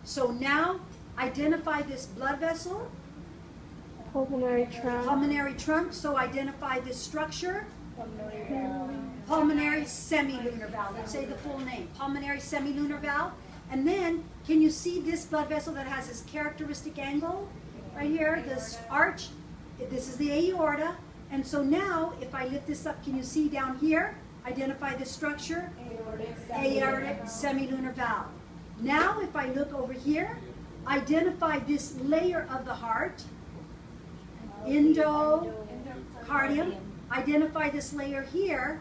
So now identify this blood vessel. Pulmonary trunk. Pulmonary trunk. So identify this structure. Pulmonary semilunar valve. Let's say the full name. Pulmonary semilunar valve. And then, can you see this blood vessel that has this characteristic angle? Right here, this arch. This is the aorta. And so now, if I lift this up, can you see down here? Identify the structure. Aortic semilunar valve. Now, if I look over here, identify this layer of the heart. Endocardium. Identify this layer here.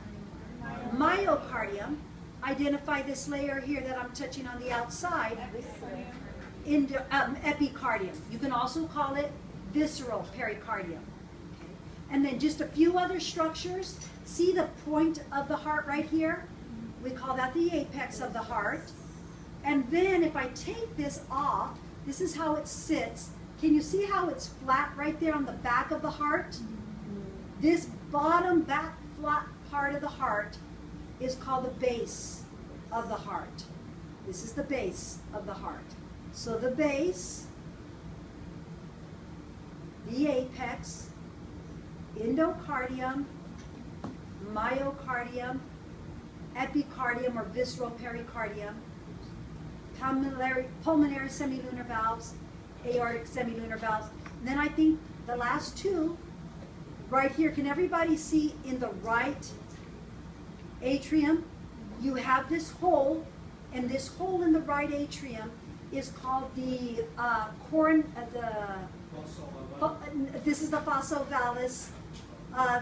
Myocardium. Identify this layer here that I'm touching on the outside. Epicardium. You can also call it visceral pericardium. Okay. And then just a few other structures. See the point of the heart right here? We call that the apex of the heart. And then if I take this off, this is how it sits. Can you see how it's flat right there on the back of the heart? This bottom back flat part of the heart is called the base of the heart. This is the base of the heart. So the base, the apex, endocardium, myocardium, epicardium or visceral pericardium, pulmonary semilunar valves, aortic semilunar valves. And then I think the last two, right here, can everybody see in the right atrium? You have this hole, and this hole in the right atrium is called the this is the fossa ovalis.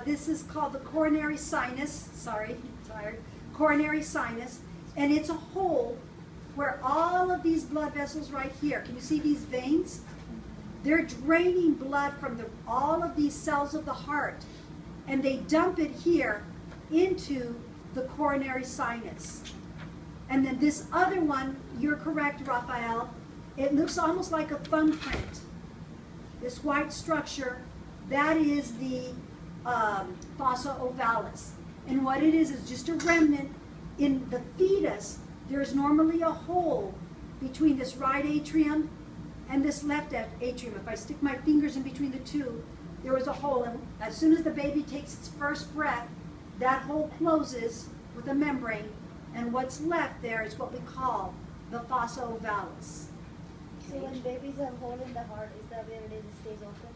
This is called the coronary sinus. Sorry, tired. Coronary sinus, and it's a hole where all of these blood vessels right here. Can you see these veins? They're draining blood from all of these cells of the heart, and they dump it here into the coronary sinus. And then this other one, you're correct, Raphael, it looks almost like a thumbprint. This white structure, that is the fossa ovalis. And what it is just a remnant. In the fetus, there's normally a hole between this right atrium and this left atrium. If I stick my fingers in between the two, there is a hole. And as soon as the baby takes its first breath, that hole closes with a membrane, and what's left there is what we call the fossa ovalis. So when babies have a hole in the heart, is that where it is, it stays open?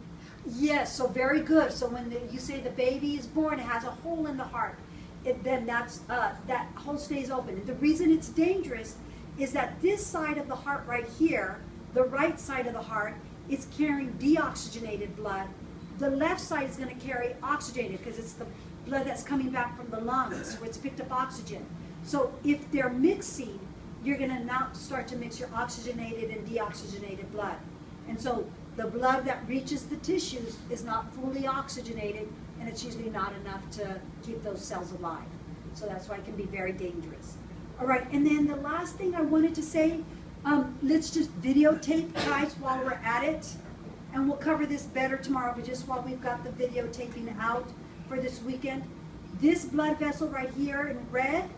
Yes, so very good. So when you say the baby is born, it has a hole in the heart, then that hole stays open. And the reason it's dangerous is that this side of the heart right here, the right side of the heart, is carrying deoxygenated blood. The left side is going to carry oxygenated because it's the blood that's coming back from the lungs where it's picked up oxygen. So if they're mixing, you're going to now start to mix your oxygenated and deoxygenated blood. And so the blood that reaches the tissues is not fully oxygenated, and it's usually not enough to keep those cells alive. So that's why it can be very dangerous. All right, and then the last thing I wanted to say, let's just videotape, guys, while we're at it. And we'll cover this better tomorrow, but just while we've got the videotaping out for this weekend. This blood vessel right here in red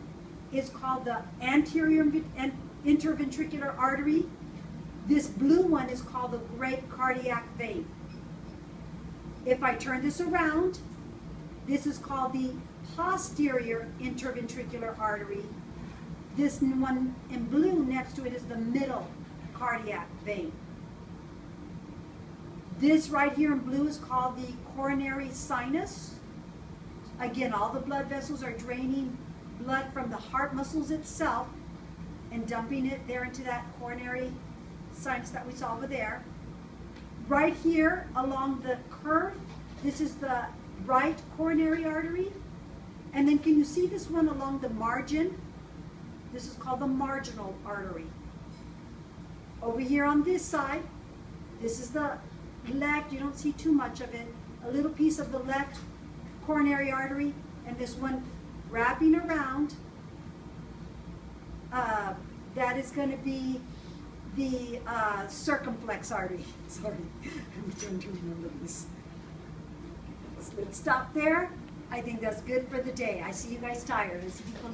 is called the anterior interventricular artery. This blue one is called the great cardiac vein. If I turn this around, this is called the posterior interventricular artery. This one in blue next to it is the middle cardiac vein. This right here in blue is called the coronary sinus. Again, all the blood vessels are draining blood from the heart muscles itself and dumping it there into that coronary sinus that we saw over there. Right here along the curve, this is the right coronary artery. And then can you see this one along the margin? This is called the marginal artery. Over here on this side, this is the left, you don't see too much of it, a little piece of the left coronary artery, and this one wrapping around, that is going to be the circumflex artery. Sorry, I'm trying to remember this. Let's stop there. I think that's good for the day. I see you guys tired.